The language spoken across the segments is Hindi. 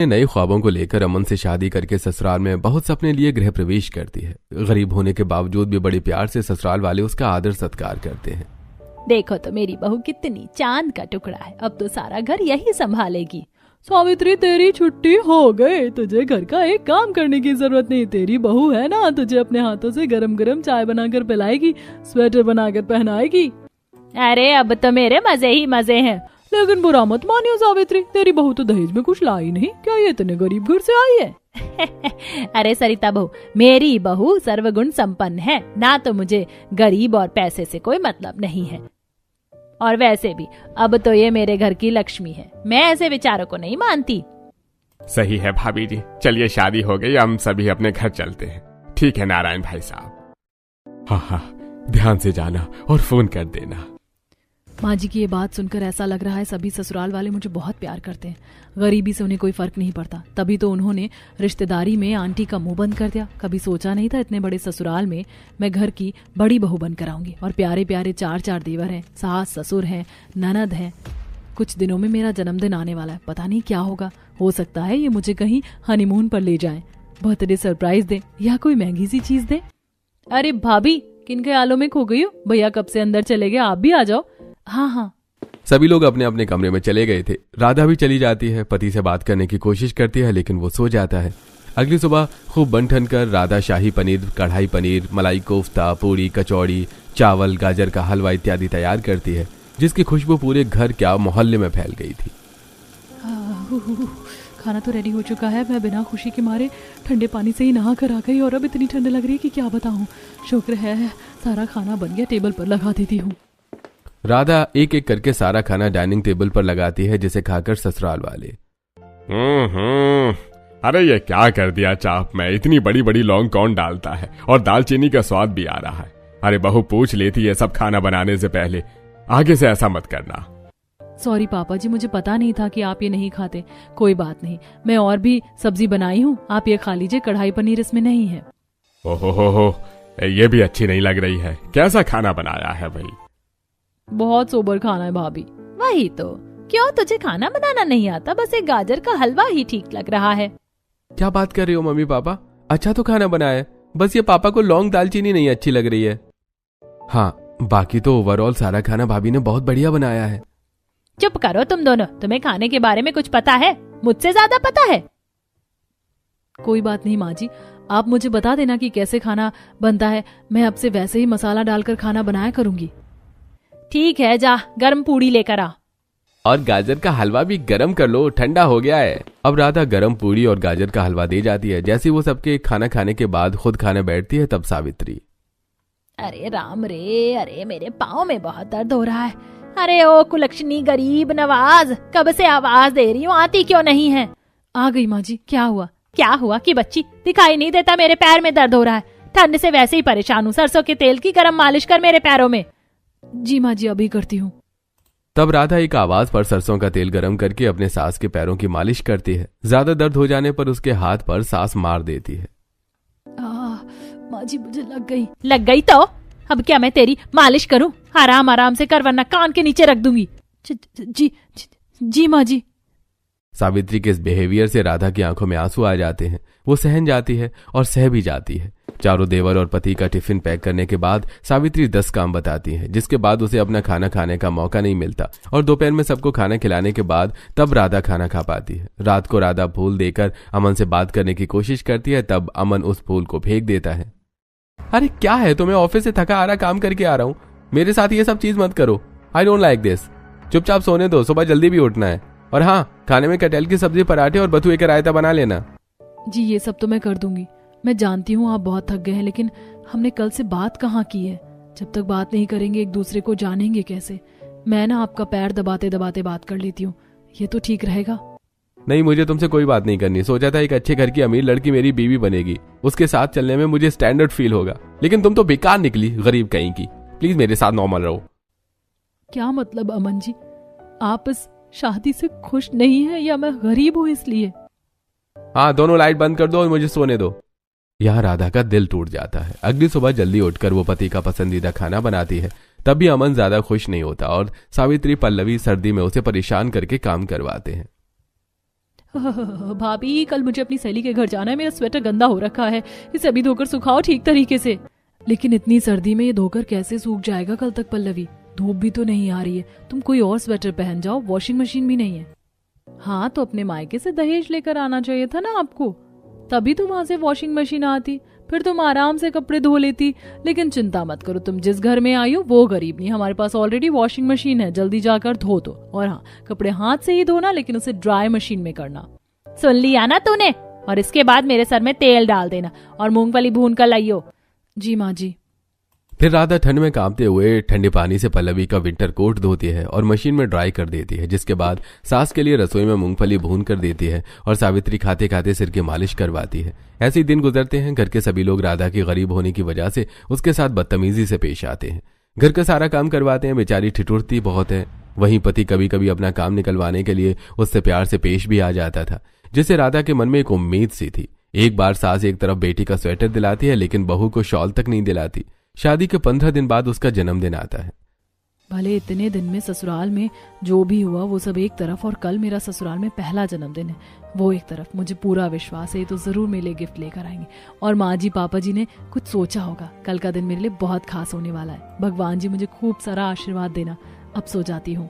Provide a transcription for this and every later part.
नए ख्वाबों को लेकर अमन से शादी करके ससुराल में बहुत सपने लिए गृह प्रवेश करती है। गरीब होने के बावजूद भी बड़े प्यार से ससुराल वाले उसका आदर सत्कार करते हैं। देखो तो मेरी बहू कितनी चांद का टुकड़ा है, अब तो सारा घर यही संभालेगी। सावित्री तेरी छुट्टी हो गई, तुझे घर का एक काम करने की जरूरत नहीं। तेरी बहू है ना, तुझे अपने हाथों से गरम गरम चाय बनाकर पिलाएगी, स्वेटर बनाकर पहनाएगी। अरे अब तो मेरे मजे ही मजे हैं। लेकिन बुरा मत मानियो सावित्री, तेरी बहू तो दहेज में कुछ लाई नहीं, क्या ये इतने गरीब घर से आई है? अरे सरिता बहू, मेरी बहू सर्वगुण संपन्न है ना, तो मुझे गरीब और पैसे से कोई मतलब नहीं है। और वैसे भी अब तो ये मेरे घर की लक्ष्मी है, मैं ऐसे विचारों को नहीं मानती। सही है भाभी जी, चलिए शादी हो गई, हम सभी अपने घर चलते हैं। ठीक है नारायण भाई साहब। हाँ हाँ, ध्यान से जाना और फोन कर देना। माँ जी की ये बात सुनकर ऐसा लग रहा है सभी ससुराल वाले मुझे बहुत प्यार करते हैं। गरीबी से उन्हें कोई फर्क नहीं पड़ता, तभी तो उन्होंने रिश्तेदारी में आंटी का मुंह बंद कर दिया। कभी सोचा नहीं था इतने बड़े ससुराल में मैं घर की बड़ी बहू बनकर आऊंगी। और प्यारे प्यारे 4 देवर हैं, सास ससुर हैं, ननद हैं। कुछ दिनों में मेरा जन्मदिन आने वाला है, पता नहीं क्या होगा। हो सकता है ये मुझे कहीं हनीमून पर ले जाएं, बर्थडे सरप्राइज दें या कोई महंगी सी चीज दें। अरे भाभी, किन ख्यालों में खो गई हो? भैया कब से अंदर चले गए, आप भी आ जाओ। हाँ हाँ। सभी लोग अपने अपने कमरे में चले गए थे। राधा भी चली जाती है, पति से बात करने की कोशिश करती है लेकिन वो सो जाता है। अगली सुबह खूब बन ठन कर राधा शाही पनीर, कढ़ाई पनीर, मलाई कोफ्ता, पूरी, कचौड़ी, चावल, गाजर का हलवा इत्यादि तैयार करती है, जिसकी खुशबू पूरे घर क्या मोहल्ले में फैल गई थी। खाना तो रेडी हो चुका है। मैं बिना खुशी के मारे ठंडे पानी से ही नहा कर आ गई और अब इतनी ठंड लग रही है कि क्या बताऊं। शुक्र है सारा खाना बन गया, टेबल पर लगा देती हूँ। राधा एक एक करके सारा खाना डाइनिंग टेबल पर लगाती है, जिसे खाकर ससुराल वाले अरे ये क्या कर दिया चाप में, इतनी बड़ी बड़ी लौंग कौन डालता है, और दालचीनी का स्वाद भी आ रहा है। अरे बहू पूछ लेती है सब खाना बनाने से पहले, आगे से ऐसा मत करना। सॉरी पापा जी, मुझे पता नहीं था कि आप ये नहीं खाते। कोई बात नहीं, मैं और भी सब्जी बनाई हूँ, आप ये खा लीजिए। कढ़ाई पनीर इसमें नहीं है। ओहो, ये भी अच्छी नहीं लग रही है। कैसा खाना बनाया है भाई? बहुत सोबर खाना है भाभी। वही तो, क्यों तुझे खाना बनाना नहीं आता? बस एक गाजर का हलवा ही ठीक लग रहा है। क्या बात कर रही हो मम्मी पापा, अच्छा तो खाना बनाया है, बस ये पापा को लौंग दालचीनी नहीं अच्छी लग रही है। हाँ, बाकी तो ओवरऑल सारा खाना भाभी ने बहुत बढ़िया बनाया है। चुप करो तुम दोनों, तुम्हें खाने के बारे में कुछ पता है? मुझसे ज्यादा पता है। कोई बात नहीं माँ जी, आप मुझे बता देना कि कैसे खाना बनता है, मैं अब से वैसे ही मसाला डालकर खाना बनाया करूंगी। ठीक है, जा गर्म पूड़ी लेकर आ। और गाजर का हलवा भी गरम कर लो, ठंडा हो गया है। अब राधा गरम पूड़ी और गाजर का हलवा दे जाती है। जैसे वो सबके खाना खाने के बाद खुद खाने बैठती है, तब सावित्री, अरे राम रे, अरे मेरे पाँव में बहुत दर्द हो रहा है। अरे ओ कुलक्षणी गरीब नवाज, कब से आवाज दे रही हूँ, आती क्यों नहीं है? आ गई माँ जी। क्या हुआ? क्या हुआ कि बच्ची दिखाई नहीं देता? मेरे पैर में दर्द हो रहा है, ठंड से वैसे ही परेशान हूँ। सरसों के तेल की गरम मालिश कर मेरे पैरों में। जी माँ जी, अभी करती हूँ। तब राधा एक आवाज पर सरसों का तेल गरम करके अपने सास के पैरों की मालिश करती है। ज्यादा दर्द हो जाने पर उसके हाथ पर सास मार देती है। माँ जी मुझे लग गई तो अब क्या मैं तेरी मालिश करूं? आराम आराम से कर, वरना कान के नीचे रख दूंगी। जी माँ जी। सावित्री के इस बिहेवियर से राधा की आंखों में आंसू आ जाते हैं। वो सहन जाती है और सह भी जाती है। चारों देवर और पति का टिफिन पैक करने के बाद सावित्री 10 काम बताती है, जिसके बाद उसे अपना खाना खाने का मौका नहीं मिलता। और दोपहर में सबको खाना खिलाने के बाद तब राधा खाना खा पाती है। रात को राधा फूल देकर अमन से बात करने की कोशिश करती है, तब अमन उस फूल को फेंक देता है। अरे क्या है तुम्हें, ऑफिस से थका आ रहा काम करके आ रहा हूँ, मेरे साथ ये सब चीज मत करो। I don't like this. चुपचाप सोने दो, सुबह जल्दी भी उठना है। और हाँ, खाने में कटहल की सब्जी, पराठे और बथुए का रायता बना लेना। जी ये सब तो मैं कर दूंगी। मैं जानती हूँ आप बहुत थक गए हैं, लेकिन हमने कल से बात कहाँ की है? जब तक बात नहीं करेंगे एक दूसरे को जानेंगे कैसे? मैं ना आपका पैर दबाते दबाते बात कर लेती हूँ, ये तो ठीक रहेगा? नहीं, मुझे तुमसे कोई बात नहीं करनी। सोचा था एक अच्छे घर की अमीर लड़की मेरी बीवी बनेगी, उसके साथ चलने में मुझे स्टैंडर्ड फील होगा, लेकिन तुम तो बेकार निकली, गरीब कहीं की। प्लीज मेरे साथ नॉर्मल रहो। क्या मतलब अमन जी, आप इस शादी से खुश नहीं है या मैं गरीब हूँ इसलिए? हाँ, दोनों लाइट बंद कर दो और मुझे सोने दो। यहाँ राधा का दिल टूट जाता है। अगली सुबह जल्दी उठकर वो पति का पसंदीदा खाना बनाती है। तब भी अमन ज्यादा खुश नहीं होता और सावित्री, पल्लवी सर्दी में उसे परेशान करके काम करवाते हैं। भाभी कल मुझे अपनी सहेली के घर जाना है, मेरा स्वेटर गंदा हो रखा है, इसे अभी धोकर सुखाओ ठीक तरीके से। लेकिन इतनी सर्दी में ये धोकर कैसे सूख जाएगा कल तक पल्लवी? धूप भी तो नहीं आ रही है, तुम कोई और स्वेटर पहन जाओ, वॉशिंग मशीन भी नहीं है। हाँ तो अपने मायके से दहेज लेकर आना चाहिए था ना आपको, तभी तो वहां से वॉशिंग मशीन आती, फिर तुम आराम से कपड़े धो लेती। लेकिन चिंता मत करो, तुम जिस घर में आई हो वो गरीब नहीं, हमारे पास ऑलरेडी वॉशिंग मशीन है, जल्दी जाकर धो दो। और हाँ, कपड़े हाथ से ही धोना, लेकिन उसे ड्राई मशीन में करना। सुन लिया ना तूने? और इसके बाद मेरे सर में तेल डाल देना और मूंगफली भून कर लाइयो। जी माँ जी। फिर राधा ठंड में कांपते हुए ठंडे पानी से पल्लवी का विंटर कोट धोती है और मशीन में ड्राई कर देती है, जिसके बाद सास के लिए रसोई में मूंगफली भून कर देती है और सावित्री खाते खाते सिर की मालिश करवाती है। ऐसे ही दिन गुजरते हैं। घर के सभी लोग राधा की गरीब होने की वजह से उसके साथ बदतमीजी से पेश आते हैं। घर का सारा काम करवाते हैं, बेचारी ठिठुरती बहुत है। वहीं पति कभी कभी अपना काम निकलवाने के लिए उससे प्यार से पेश भी आ जाता था, जिससे राधा के मन में एक उम्मीद सी थी। एक बार सास एक तरफ बेटी का स्वेटर दिलाती है, लेकिन बहू को शॉल तक नहीं दिलाती। शादी के 15 दिन बाद उसका जन्मदिन आता है। भले इतने दिन में ससुराल में जो भी हुआ वो सब एक तरफ, और कल मेरा ससुराल में पहला जन्मदिन है वो एक तरफ। मुझे पूरा विश्वास है तो जरूर मेरे लिए गिफ्ट लेकर आएंगे, और माँ जी पापा जी ने कुछ सोचा होगा। कल का दिन मेरे लिए बहुत खास होने वाला है। भगवान जी मुझे खूब सारा आशीर्वाद देना। अब सो जाती हूँ।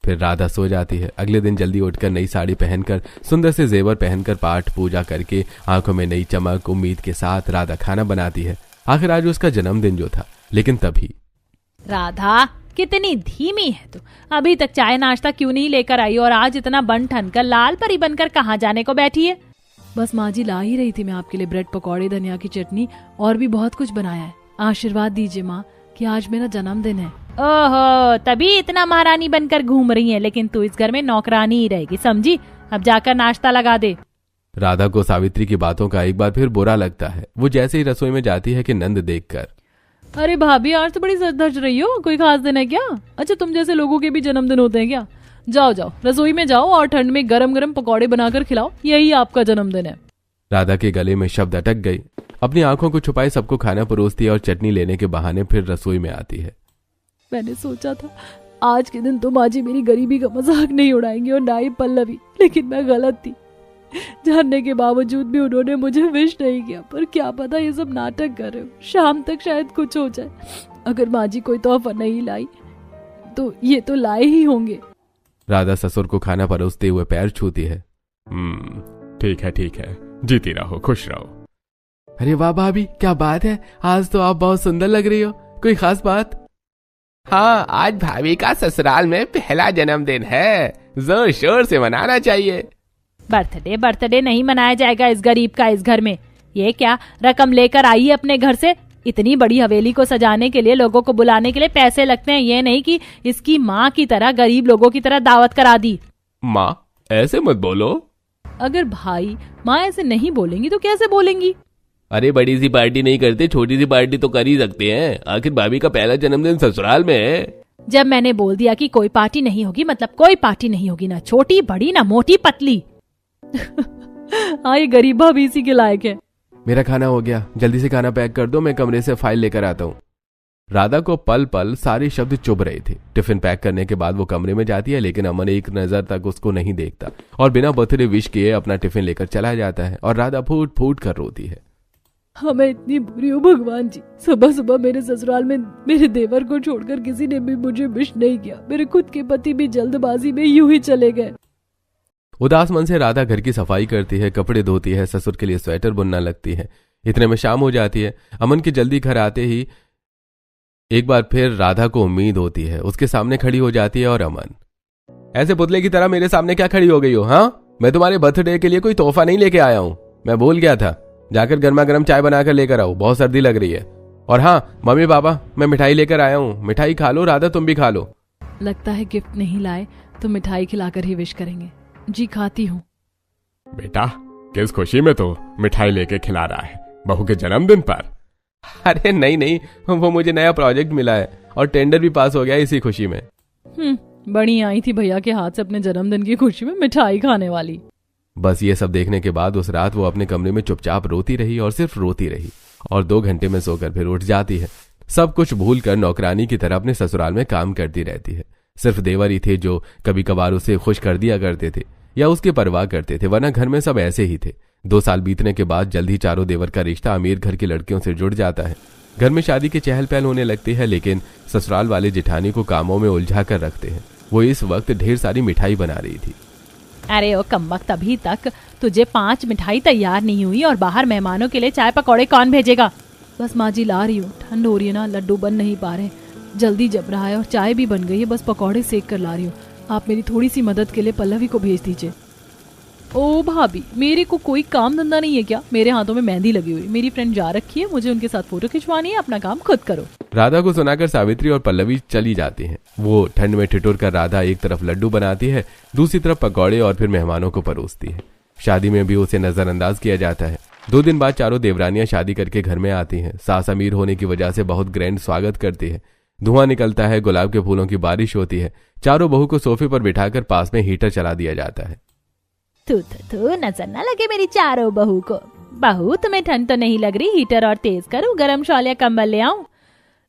फिर राधा सो जाती है। अगले दिन जल्दी उठकर नई साड़ी पहनकर, सुंदर से जेवर पहनकर, पाठ पूजा करके, आंखों में नई चमक उम्मीद के साथ राधा खाना बनाती है। आखिर आज उसका जन्मदिन जो था, लेकिन तभी राधा कितनी धीमी है तू, अभी तक चाय नाश्ता क्यों नहीं लेकर आई? और आज इतना बन ठन कर लाल परी बनकर कहाँ जाने को बैठी है? बस माँ जी ला ही रही थी मैं आपके लिए ब्रेड पकौड़े, धनिया की चटनी और भी बहुत कुछ बनाया है। आशीर्वाद दीजिए माँ कि आज मेरा जन्मदिन है। ओहो, तभी इतना महारानी बनकर घूम रही है, लेकिन तू इस घर में नौकरानी ही रहेगी, समझी? अब जाकर नाश्ता लगा दे। राधा को सावित्री की बातों का एक बार फिर बुरा लगता है। वो जैसे ही रसोई में जाती है कि नंद देखकर, अरे भाभी आज तो बड़ी सज धज रही हो, कोई खास दिन है क्या? अच्छा तुम जैसे लोगों के भी जन्मदिन होते हैं क्या? जाओ जाओ रसोई में जाओ और ठंड में गरम गरम पकौड़े बनाकर खिलाओ, यही आपका जन्मदिन है। राधा के गले में शब्द अटक गई। अपनी आंखों को छुपाए सबको खाना परोसती है और चटनी लेने के बहाने फिर रसोई में आती है। मैंने सोचा था आज के दिन तो माँ जी मेरी गरीबी का मजाक नहीं उड़ाएंगी और ना ही पल्लवी, लेकिन मैं गलत थी। जानने के बावजूद भी उन्होंने मुझे विश नहीं किया, पर क्या पता ये सब नाटक कर रहे हो। शाम तक शायद कुछ हो जाए। अगर माँ जी कोई तोहफा नहीं लाई तो ये तो लाए ही होंगे। राधा ससुर को खाना परोसते हुए पैर छूती है। ठीक है, जीती रहो, खुश रहो। अरे वाह भाभी, क्या बात है, आज तो आप बहुत सुंदर लग रही हो। कोई खास बात? हाँ, आज भाभी का ससुराल में पहला जन्मदिन है, जोर शोर से मनाना चाहिए। बर्थडे नहीं मनाया जाएगा इस गरीब का इस घर में। ये क्या रकम लेकर आई है अपने घर से? इतनी बड़ी हवेली को सजाने के लिए, लोगों को बुलाने के लिए पैसे लगते हैं। ये नहीं कि इसकी माँ की तरह गरीब लोगों की तरह दावत करा दी। माँ ऐसे मत बोलो। अगर भाई माँ ऐसे नहीं बोलेंगी तो कैसे बोलेंगी? अरे बड़ी सी पार्टी नहीं करते, छोटी सी पार्टी तो कर ही सकते हैं। आखिर भाभी का पहला जन्मदिन ससुराल में है। जब मैंने बोल दिया कि कोई पार्टी नहीं होगी, मतलब कोई पार्टी नहीं होगी, ना छोटी बड़ी ना मोटी पतली। हाँ, ये गरीब भाभी इसी के लायक है। मेरा खाना हो गया, जल्दी से खाना पैक कर दो, मैं कमरे से फाइल लेकर आता हूँ। राधा को पल पल सारे शब्द चुभ रहे थे। टिफिन पैक करने के बाद वो कमरे में जाती है, लेकिन अमन एक नजर तक उसको नहीं देखता और बिना बर्थडे विश किए अपना टिफिन लेकर चला जाता है और राधा फूट फूट कर रोती है। हाँ, मैं इतनी बुरी हूँ भगवान जी। सुबह सुबह मेरे ससुराल में मेरे देवर को छोड़कर किसी ने भी मुझे विश नहीं किया। मेरे खुद के पति भी जल्दबाजी में यूं ही चले गए। उदास मन से राधा घर की सफाई करती है, कपड़े धोती है, ससुर के लिए स्वेटर बुनना लगती है। इतने में शाम हो जाती है। अमन के जल्दी घर आते ही एक बार फिर राधा को उम्मीद होती है। उसके सामने खड़ी हो जाती है और अमन, ऐसे पुतले की तरह मेरे सामने क्या खड़ी हो गई हो? हाँ, मैं तुम्हारे बर्थडे के लिए कोई तोहफा नहीं लेके आया हूँ। मैं भूल गया था, जाकर गर्मा गर्म चाय बनाकर लेकर आओ, बहुत सर्दी लग रही है। और हाँ मम्मी पापा, मैं मिठाई लेकर आया हूँ, मिठाई खा लो। राधा तुम भी खा लो। लगता है गिफ्ट नहीं लाए तो मिठाई खिलाकर ही विश करेंगे। जी खाती हूँ। बेटा किस खुशी में तो मिठाई लेके खिला रहा है बहू के जन्मदिन पर? अरे नहीं, वो मुझे नया प्रोजेक्ट मिला है और टेंडर भी पास हो गया इसी खुशी में। बड़ी आई थी भैया के हाथ से अपने जन्मदिन की खुशी में मिठाई खाने वाली। बस ये सब देखने के बाद उस रात वो अपने कमरे में चुपचाप रोती रही और सिर्फ रोती रही और 2 घंटे में सोकर फिर उठ जाती है। सब कुछ भूल कर नौकरानी की तरह अपने ससुराल में काम करती रहती है। सिर्फ देवर ही थे जो कभी कभार उसे खुश कर दिया करते थे। या उसकी परवाह करते थे, वरना घर में सब ऐसे ही थे। 2 साल बीतने के बाद जल्द ही चारों देवर का रिश्ता अमीर घर की लड़कियों से जुड़ जाता है। घर में शादी की चहल पहल होने लगती है, लेकिन ससुराल वाले जेठानी को कामों में उलझा कर रखते हैं। वो इस वक्त ढेर सारी मिठाई बना रही थी। अरे ओ कमबख्त, अभी तक तुझे 5 मिठाई तैयार नहीं हुई और बाहर मेहमानों के लिए चाय पकौड़े कौन भेजेगा? बस माँ जी ला रही हूँ, ठंड हो रही है ना, लड्डू बन नहीं पा रहे, जल्दी जब रहा है और चाय भी बन गई है, बस पकौड़े सेक कर ला रही हूँ। आप मेरी थोड़ी सी मदद के लिए पल्लवी को भेज दीजिए। ओ भाभी, मेरे को कोई काम धंधा नहीं है क्या? मेरे हाथों में मेहंदी लगी हुई, मेरी फ्रेंड जा रखी है, मुझे उनके साथ फोटो खिंचवानी है, अपना काम खुद करो। राधा को सुनाकर सावित्री और पल्लवी चली जाती हैं। वो ठंड में ठिठुर कर राधा एक तरफ लड्डू बनाती है, दूसरी तरफ पकौड़े और फिर मेहमानों को परोसती है। शादी में भी उसे नजरअंदाज किया जाता है। 2 दिन बाद चारों देवरानियां शादी करके घर में आती हैं। सास अमीर होने की वजह से बहुत ग्रैंड स्वागत करती है। धुआं निकलता है, गुलाब के फूलों की बारिश होती है। चारों बहू को सोफे पर बिठाकर पास में हीटर चला दिया जाता है। तू नजर ना लगे मेरी चारों बहू को। बहू, तुम्हें ठंड तो नहीं लग रही? हीटर और तेज करूं, गरम शॉल या कंबल ले आऊं?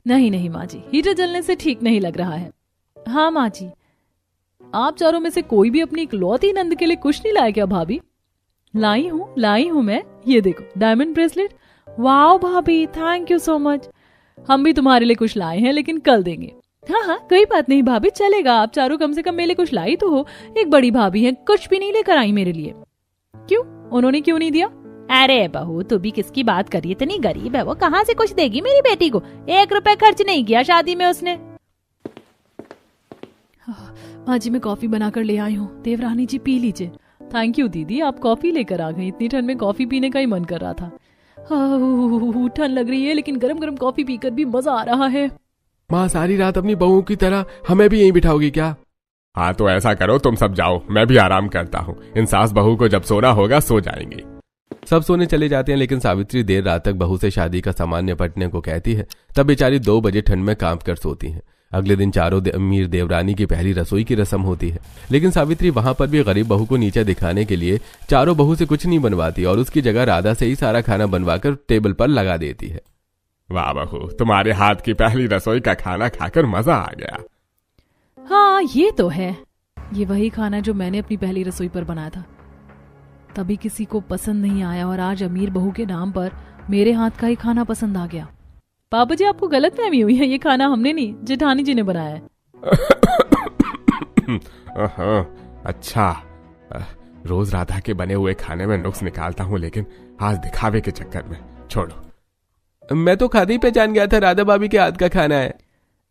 नहीं माँ जी, हीटर जलने से ठीक नहीं लग रहा है। हाँ माँ जी, आप चारों में से कोई भी अपनी इकलौती नंद के लिए कुछ नहीं लाया क्या भाभी? लाई हूँ मैं, ये देखो डायमंड ब्रेसलेट। वाओ भाभी, थैंक यू सो मच। हम भी तुम्हारे लिए कुछ लाए हैं, लेकिन कल देंगे। हाँ कोई बात नहीं भाभी, चलेगा। आप चारों कम से कम मेरे लिए कुछ लाई तो हो। एक बड़ी भाभी है, कुछ भी नहीं लेकर आई मेरे लिए। क्यों? उन्होंने क्यों नहीं दिया? अरे बहू, तू भी किसकी बात कर रही है? इतनी गरीब है वो, कहाँ से कुछ देगी मेरी बेटी को? 1 रुपए खर्च नहीं किया शादी में उसने। माँ जी, मैं कॉफी बनाकर ले आई हूँ, देवरानी जी पी लीजिए। थैंक यू दीदी, आप कॉफी लेकर आ गई। इतनी ठंड में कॉफी पीने का ही मन कर रहा था। ठंड लग रही है, लेकिन गरम गरम कॉफी पीकर भी मजा आ रहा है। माँ, सारी रात अपनी बहू की तरह हमें भी यहीं बिठाओगी क्या? हाँ तो ऐसा करो, तुम सब जाओ, मैं भी आराम करता हूँ। इन सास बहू को जब सोना होगा सो जाएंगी। सब सोने चले जाते हैं, लेकिन सावित्री देर रात तक बहू से शादी का सामान निपटने को कहती है। तब बेचारी 2 बजे ठंड में कांप कर सोती हैं। अगले दिन चारों अमीर देवरानी की पहली रसोई की रस्म होती है, लेकिन सावित्री वहां पर भी गरीब बहू को नीचा दिखाने के लिए चारों बहू से कुछ नहीं बनवाती और उसकी जगह राधा से ही सारा खाना बनवाकर टेबल पर लगा देती है। वाह बहू, तुम्हारे हाथ की पहली रसोई का खाना खाकर मजा आ गया। हाँ ये तो है, ये वही खाना जो मैंने अपनी पहली रसोई पर बनाया था। तभी किसी को पसंद नहीं आया और आज अमीर बहू के नाम पर मेरे हाथ का ही खाना पसंद आ गया। पापा जी, आपको गलतफहमी हुई है, ये खाना हमने नहीं, जेठानी जी ने बनाया है। अच्छा, रोज राधा के बने हुए खाने में नुक्स निकालता हूँ, लेकिन आज दिखावे के चक्कर में छोड़ो। मैं तो खाते ही पहचान गया था राधा भाभी के हाथ का खाना है।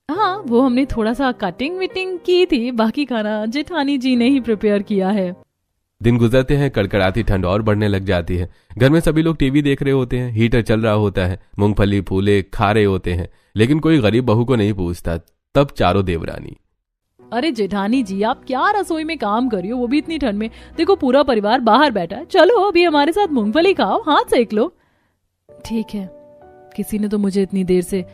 हाँ, वो हमने थोड़ा सा कटिंग विटिंग की थी, बाकी खाना जेठानी जी ने ही प्रिपेयर किया है। दिन गुजरते हैं, कड़कड़ाती ठंड और बढ़ने लग जाती है। घर में सभी लोग टीवी देख रहे होते हैं, हीटर चल रहा होता है, मूंगफली फूले खा रहे होते हैं, लेकिन कोई गरीब बहू को नहीं पूछता। तब चारों देवरानी, अरे जेठानी जी, आप क्या रसोई में काम कर रही हो, वो भी इतनी ठंड में? देखो पूरा परिवार बाहर बैठा है, चलो अभी हमारे साथ मूंगफली खाओ, हाथ सेक लो। ठीक है, किसी ने तो मुझे इतनी देर से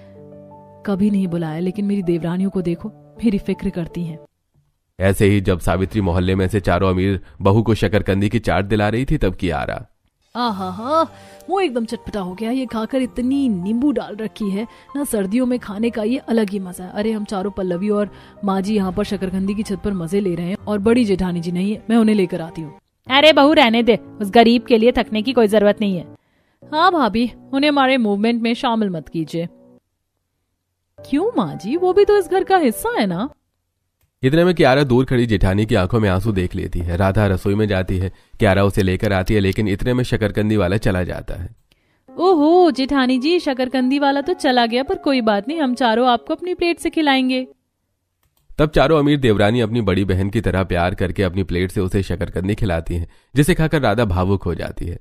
कभी नहीं बुलाया, लेकिन मेरी देवरानियों को देखो, मेरी फिक्र करती हैं। ऐसे ही जब सावित्री मोहल्ले में से चारों अमीर बहू को शकरकंदी की चाट दिला रही थी, तब कियारा, आहा, वो एकदम चटपटा हो गया। ये खाकर इतनी नींबू डाल रखी है ना, सर्दियों में खाने का ये अलग ही मजा है। अरे हम चारों, पल्लवी और माँ जी यहाँ पर शकरकंदी की छत पर मजे ले रहे हैं और बड़ी जेठानी जी नहीं है, मैं उन्हें लेकर आती हूँ। अरे बहू रहने दे, उस गरीब के लिए थकने की कोई जरूरत नहीं है। हाँ भाभी, उन्हें हमारे मूवमेंट में शामिल मत कीजिए। क्यों माँ जी, वो भी तो इस घर का हिस्सा है ना। इतने में कियारा दूर खड़ी जेठानी की आंखों में आंसू देख लेती है। राधा रसोई में जाती है, कियारा उसे लेकर आती है, लेकिन इतने में शकरकंदी वाला चला जाता है। ओहो जेठानी जी, शकरकंदी वाला तो चला गया, पर कोई बात नहीं, हम चारों आपको अपनी प्लेट से खिलाएंगे। तब चारों अमीर देवरानी अपनी बड़ी बहन की तरह प्यार करके अपनी प्लेट से उसे शकरकंदी खिलाती हैं, जिसे खाकर राधा भावुक हो जाती है।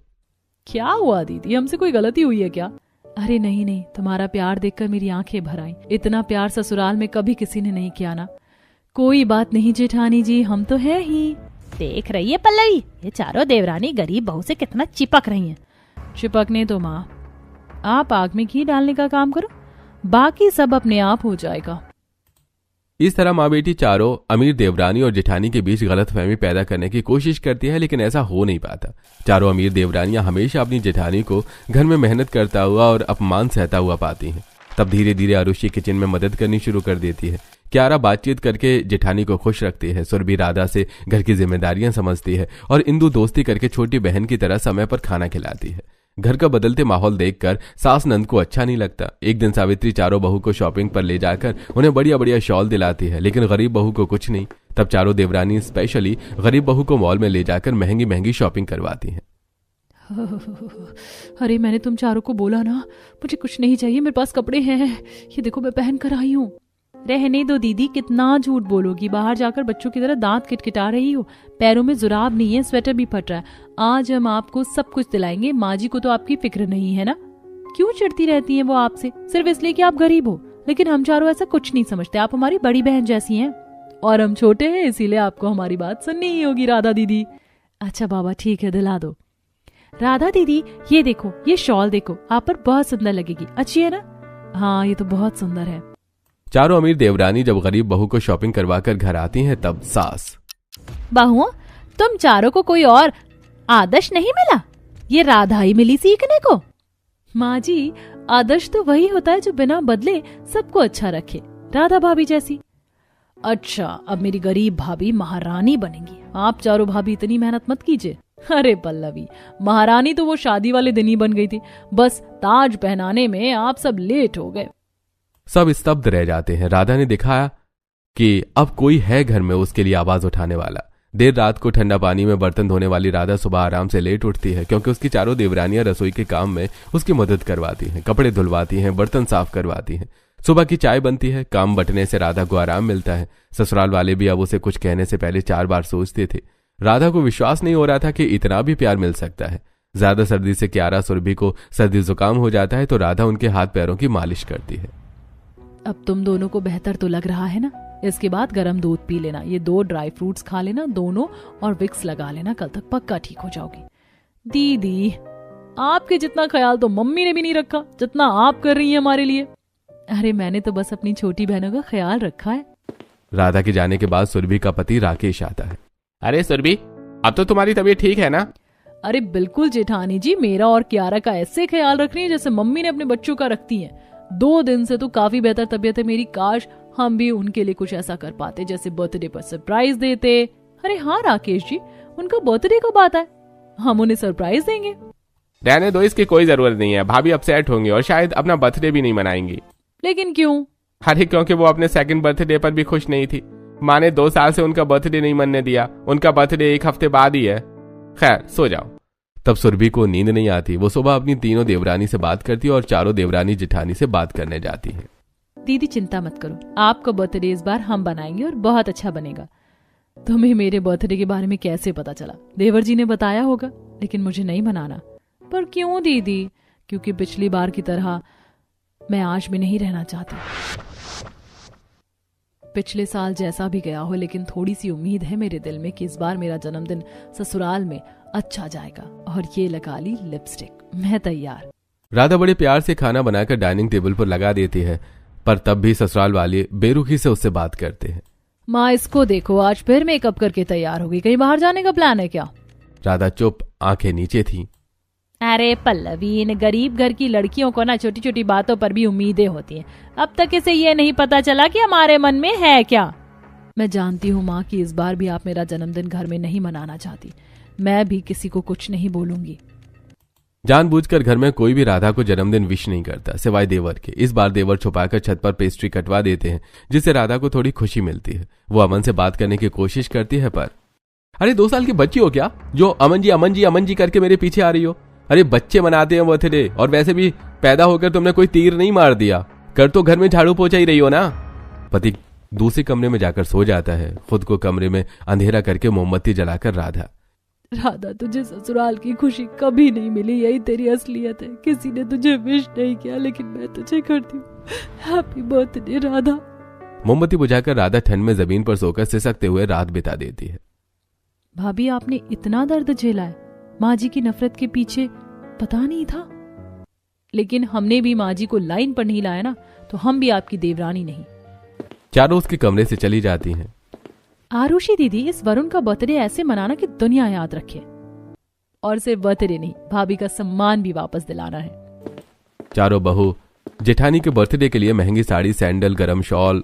क्या हुआ दीदी, हमसे कोई गलती हुई है क्या? अरे नहीं, तुम्हारा प्यार देखकर मेरी आंखें भर आईं। इतना प्यार ससुराल में कभी किसी ने नहीं किया ना। कोई बात नहीं जेठानी जी, हम तो है ही। देख रही है पल्लवी, ये चारों देवरानी गरीब बहू से कितना चिपक रही हैं। चिपकने तो माँ, आप आग में घी डालने का काम करो, बाकी सब अपने आप हो जाएगा। इस तरह माँ बेटी चारों अमीर देवरानी और जेठानी के बीच गलतफहमी पैदा करने की कोशिश करती है, लेकिन ऐसा हो नहीं पाता। चारों अमीर देवरानियां हमेशा अपनी जेठानी को घर में मेहनत करता हुआ और अपमान सहता हुआ पाती हैं। तब धीरे धीरे आरुषि किचन में मदद करनी शुरू कर देती है। क्यारा बातचीत करके जेठानी को खुश रखती है, सुरभि राधा से घर की जिम्मेदारियां समझती है और इंदु दोस्ती करके छोटी बहन की तरह समय पर खाना खिलाती है। घर का बदलते माहौल देखकर सास नंद को अच्छा नहीं लगता। एक दिन सावित्री चारों बहू को शॉपिंग पर ले जाकर उन्हें बढ़िया बढ़िया शॉल दिलाती है, लेकिन गरीब बहू को कुछ नहीं। तब चारों देवरानी स्पेशली गरीब बहू को मॉल में ले जाकर महंगी महंगी शॉपिंग करवाती हैं। अरे मैंने तुम चारों को बोला ना, मुझे कुछ नहीं चाहिए, मेरे पास कपड़े हैं, ये देखो मैं पहन कर आई हूँ। रहने दो दीदी, कितना झूठ बोलोगी, बाहर जाकर बच्चों की तरह दांत किटकिटा रही हो, पैरों में जुराब नहीं है, स्वेटर भी फट रहा है। आज हम आपको सब कुछ दिलाएंगे, माँ जी को तो आपकी फिक्र नहीं है ना। क्यों चिढ़ती रहती हैं वो आपसे, सिर्फ इसलिए कि आप गरीब हो? लेकिन हम चारों ऐसा कुछ नहीं समझते, आप हमारी बड़ी बहन जैसी हैं और हम छोटे हैं, इसीलिए आपको हमारी बात सुननी ही होगी राधा दीदी। अच्छा बाबा ठीक है, दिला दो। राधा दीदी ये देखो, ये शॉल देखो, आप पर बहुत सुंदर लगेगी, अच्छी है ना? हाँ ये तो बहुत सुंदर है। चारों अमीर देवरानी जब गरीब बहू को शॉपिंग करवाकर घर आती हैं तब सास, बहुओं तुम चारों को कोई और आदर्श नहीं मिला? ये राधा ही मिली सीखने को। माँ जी, आदर्श तो वही होता है जो बिना बदले सबको अच्छा रखे, राधा भाभी जैसी। अच्छा, अब मेरी गरीब भाभी महारानी बनेंगी। आप चारों भाभी इतनी मेहनत मत कीजिए। अरे पल्लवी, महारानी तो वो शादी वाले दिन ही बन गई थी, बस ताज पहनाने में आप सब लेट हो गए। सब स्तब्ध रह जाते हैं। राधा ने दिखाया कि अब कोई है घर में उसके लिए आवाज उठाने वाला। देर रात को ठंडा पानी में बर्तन धोने वाली राधा सुबह आराम से लेट उठती है, क्योंकि उसकी चारों देवरानियां रसोई के काम में उसकी मदद करवाती हैं, कपड़े धुलवाती हैं, बर्तन साफ करवाती हैं। सुबह की चाय बनती है। काम बंटने से राधा को आराम मिलता है। ससुराल वाले भी अब उसे कुछ कहने से पहले 4 बार सोचते थे। राधा को विश्वास नहीं हो रहा था कि इतना भी प्यार मिल सकता है। ज्यादा सर्दी से क्यारा सुरभि को सर्दी जुकाम हो जाता है तो राधा उनके हाथ पैरों की मालिश करती है। अब तुम दोनों को बेहतर तो लग रहा है ना? इसके बाद गर्म दूध पी लेना, ये 2 ड्राई फ्रूट्स खा लेना दोनों, और विक्स लगा लेना, कल तक पक्का ठीक हो जाओगी। दीदी, आपके जितना ख्याल तो मम्मी ने भी नहीं रखा जितना आप कर रही हैं हमारे लिए। अरे मैंने तो बस अपनी छोटी बहनों का ख्याल रखा है। राधा के जाने के बाद सुरभि का पति राकेश आता है। अरे सुरभि, अब तो तुम्हारी तबीयत ठीक है ना? अरे बिल्कुल जेठानी जी, मेरा और क्यारा का ऐसे ख्याल रख रही है जैसे मम्मी ने अपने बच्चों का रखती हैं। 2 दिन से तो काफी बेहतर तबीयत है मेरी। काश हम भी उनके लिए कुछ ऐसा कर पाते, जैसे बर्थडे पर सरप्राइज देते। अरे हाँ राकेश जी, उनका बर्थडे कब आता है? हम उन्हें सरप्राइज देंगे। रहने दो, इसकी कोई जरूरत नहीं है। भाभी अपसेट होंगी और शायद अपना बर्थडे भी नहीं मनाएंगी। लेकिन क्यों? अरे क्योंकि वो अपने सेकंड बर्थडे पर भी खुश नहीं थी। माँ ने 2 साल से उनका बर्थडे नहीं मनने दिया। उनका बर्थडे 1 हफ्ते बाद ही है। खैर सो जाओ। तब सुरभि को नींद नहीं आती। वो सुबह अपनी तीनों देवरानी से बात करती है और चारों देवरानी जेठानी से बात करने जाती है। दीदी चिंता मत करो, आपका बर्थडे इस बार हम बनाएंगे और बहुत अच्छा बनेगा। तुम्हें मेरे बर्थडे के बारे में कैसे पता चला? देवर जी ने बताया होगा, लेकिन मुझे नहीं मनाना। पर क्यों दीदी? क्योंकि पिछली बार की तरह मैं आज भी नहीं रहना चाहती। पिछले साल जैसा भी गया हो, लेकिन थोड़ी सी उम्मीद है मेरे दिल में कि इस बार मेरा जन्मदिन ससुराल में अच्छा जाएगा। और ये लगा ली लिपस्टिक, मैं तैयार। राधा बड़े प्यार से खाना बनाकर डाइनिंग टेबल पर लगा देती है, पर तब भी ससुराल वाले बेरुखी से उससे बात करते हैं। माँ इसको देखो, आज फिर मेकअप करके तैयार होगी, कहीं बाहर जाने का प्लान है क्या? राधा चुप, आंखें नीचे थी। अरे पल्लवी, इन गरीब घर की लड़कियों को ना छोटी छोटी बातों पर भी उम्मीदें होती हैं। अब तक इसे ये नहीं पता चला कि हमारे मन में है क्या। मैं जानती हूँ माँ कि इस बार भी आप मेरा जन्मदिन घर में नहीं मनाना चाहती। मैं भी किसी को कुछ नहीं बोलूंगी। जानबूझकर घर में कोई भी राधा को जन्मदिन विश नहीं करता, सिवाय देवर के। इस बार देवर छुपाकर छत पर पेस्ट्री कटवा देते हैं, जिससे राधा को थोड़ी खुशी मिलती है। वो अमन से बात करने की कोशिश करती है, पर अरे 2 साल की बच्ची हो क्या जो अमन जी करके मेरे पीछे आ रही हो? अरे बच्चे मनाते हैं बर्थडे, और वैसे भी पैदा होकर तुमने कोई तीर नहीं मार दिया। कर तो घर में झाड़ू पोछा ही रही हो ना। पति दूसरे कमरे में जाकर सो जाता है। खुद को कमरे में अंधेरा करके मोमबत्ती जलाकर राधा, तुझे ससुराल की खुशी कभी नहीं मिली, यही तेरी असलियत है। किसी ने तुझे विश नहीं किया, लेकिन मैं तुझे करती हूँ। Happy birthday Radha. मोमबत्ती बुझाकर राधा ठंड में जमीन पर सोकर सिसकते हुए रात बिता देती है। भाभी आपने इतना दर्द झेला है, माँ जी की नफरत के पीछे पता नहीं था। लेकिन हमने भी माँ जी को लाइन पर नहीं लाया ना, तो हम भी आपकी देवरानी नहीं। चारों उसके कमरे से चली जाती हैं। आरुषि दीदी, इस वरुण का बर्थडे ऐसे मनाना कि दुनिया याद रखे। और सिर्फ बर्थडे नहीं, भाभी का सम्मान भी वापस दिलाना है। चारों बहू जेठानी के बर्थडे के लिए महंगी साड़ी, सैंडल, गरम शॉल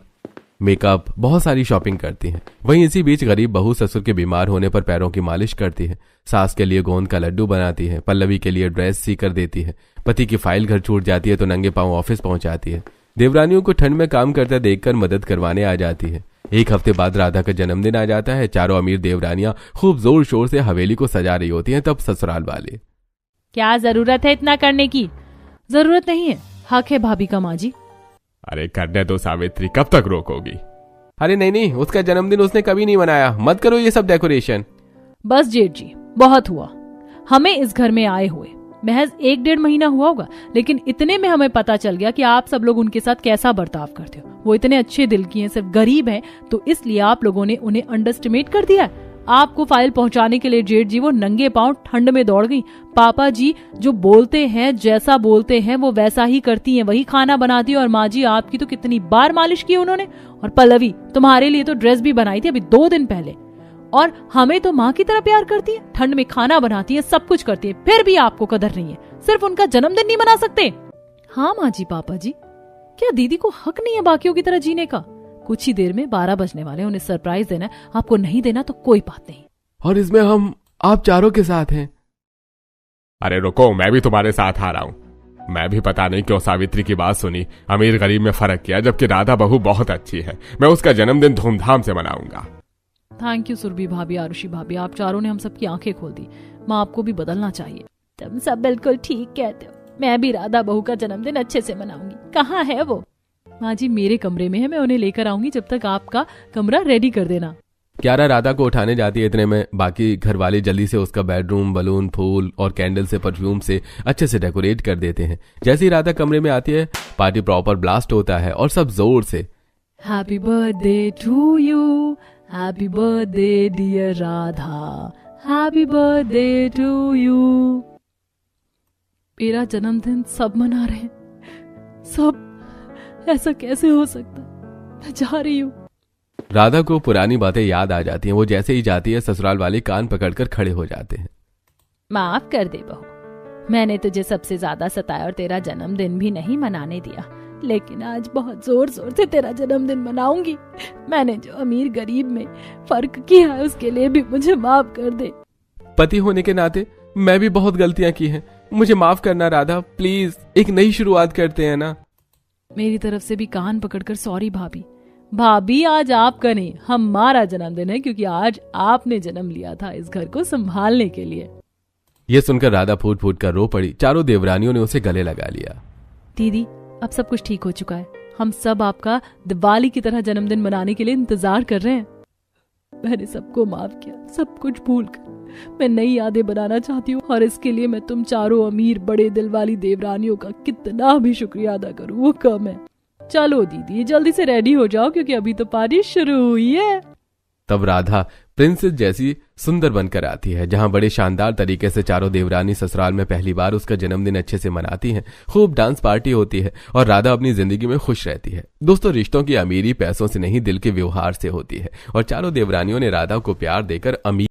मेकअप, बहुत सारी शॉपिंग करती हैं। वहीं इसी बीच गरीब बहू ससुर के बीमार होने पर पैरों की मालिश करती है, सास के लिए गोंद का लड्डू बनाती है, पल्लवी के लिए ड्रेस सी कर देती है, पति की फाइल घर छूट जाती है तो नंगे पांव ऑफिस पहुंचाती है। देवरानियों को ठंड में काम करते देखकर मदद करवाने आ जाती है। एक हफ्ते बाद राधा का जन्मदिन आ जाता है। चारों अमीर देवरानियां खूब जोर शोर से हवेली को सजा रही होती हैं। तब ससुराल वाले, क्या जरूरत है इतना करने की? जरूरत नहीं है, हक है भाभी का माँ जी। अरे करने दो सावित्री, कब तक रोकोगी? अरे नहीं, उसका जन्मदिन उसने कभी नहीं मनाया, मत करो ये सब डेकोरेशन। बस जेठ जी, बहुत हुआ। हमें इस घर में आए हुए महज 1-1.5 महीना हुआ होगा, लेकिन इतने में हमें पता चल गया कि आप सब लोग उनके साथ कैसा बर्ताव करते हो। वो इतने अच्छे दिल की हैं, सिर्फ गरीब हैं, तो इसलिए आप लोगों ने उन्हें अंडरएस्टिमेट कर दिया है। आपको फाइल पहुंचाने के लिए जेठ जी वो नंगे पांव ठंड में दौड़ गई। पापा जी जो बोलते हैं, जैसा बोलते हैं वो वैसा ही करती हैं, वही खाना बनाती है। और माँ जी आपकी तो कितनी बार मालिश की उन्होंने। और पल्लवी तुम्हारे लिए तो ड्रेस भी बनाई थी अभी 2 दिन पहले। और हमें तो माँ की तरह प्यार करती है, ठंड में खाना बनाती है, सब कुछ करती है, फिर भी आपको कदर नहीं है। सिर्फ उनका जन्मदिन नहीं मना सकते? हाँ माँ जी, पापा जी, क्या दीदी को हक नहीं है बाकियों की तरह जीने का? कुछ ही देर में 12 बजने वाले, उन्हें सरप्राइज देना है। आपको नहीं देना तो कोई बात नहीं। और इसमें हम आप चारों के साथ हैं। अरे रुको, मैं भी तुम्हारे साथ आ रहा हूँ। मैं भी पता नहीं क्यों सावित्री की बात सुनी, अमीर गरीब में फर्क किया, जबकि राधा बहू बहुत अच्छी है। मैं उसका जन्मदिन धूमधाम से मनाऊंगा। थैंक यू सुरभि भाभी, आरुषि भाभी, आप चारों ने हम सबकी आंखें खोल दी। माँ आपको भी बदलना चाहिए। तुम सब बिल्कुल ठीक कहते हो। मैं भी राधा बहू का जन्मदिन अच्छे से मनाऊंगी। कहाँ है वो? माँ जी मेरे कमरे में है, मैं उन्हें लेकर आऊंगी, जब तक आपका कमरा रेडी कर देना। क्यारा राधा को उठाने जाती है, इतने में बाकी घर वाले जल्दी से उसका बेडरूम बलून, फूल और कैंडल से, परफ्यूम से अच्छे से डेकोरेट कर देते हैं। जैसे ही राधा कमरे में आती है, पार्टी प्रॉपर ब्लास्ट होता है और सब जोर से happy birthday to you, happy birthday dear Radha, happy birthday to you. मेरा जन्मदिन सब मना रहे हैं, सब। ऐसा कैसे हो सकता? मैं जा रही हूँ। राधा को पुरानी बातें याद आ जाती हैं। वो जैसे ही जाती है, ससुराल वाले कान पकड़कर खड़े हो जाते हैं। माफ कर दे बहू, मैंने तुझे सबसे ज्यादा सताया और तेरा जन्मदिन भी नहीं मनाने दिया, लेकिन आज बहुत जोर जोर से तेरा जन्मदिन मनाऊंगी। मैंने जो अमीर गरीब में फर्क किया है उसके लिए भी मुझे माफ कर दे। पति होने के नाते मैं भी बहुत गलतियां की हैं, मुझे माफ करना राधा, प्लीज। एक नई शुरुआत करते हैं ना। मेरी तरफ से भी कान पकड़कर सॉरी भाभी। भाभी आज आपका नहीं, हमारा जन्मदिन है, क्योंकि आज आपने जन्म लिया था इस घर को संभालने के लिए। ये सुनकर राधा फूट फूट कर रो पड़ी। चारों देवरानियों ने उसे गले लगा लिया। दीदी अब सब कुछ ठीक हो चुका है, हम सब आपका दिवाली की तरह जन्मदिन मनाने के लिए इंतजार कर रहे हैं। मैंने सबको माफ किया, सब कुछ भूल कर मैं नई यादें बनाना चाहती हूँ, और इसके लिए मैं तुम चारों अमीर बड़े दिल वाली देवरानियों का कितना भी शुक्रिया अदा करूँ वो कम है। चलो दीदी जल्दी से रेडी हो जाओ, क्योंकि अभी तो पार्टी शुरू हुई है। तब राधा प्रिंसेस जैसी सुंदर बनकर आती है, जहां बड़े शानदार तरीके से चारों देवरानी ससुराल में पहली बार उसका जन्मदिन अच्छे से मनाती हैं। खूब डांस पार्टी होती है और राधा अपनी जिंदगी में खुश रहती है। दोस्तों, रिश्तों की अमीरी पैसों से नहीं, दिल के व्यवहार से होती है, और चारों देवरानियों ने राधा को प्यार देकर अमीर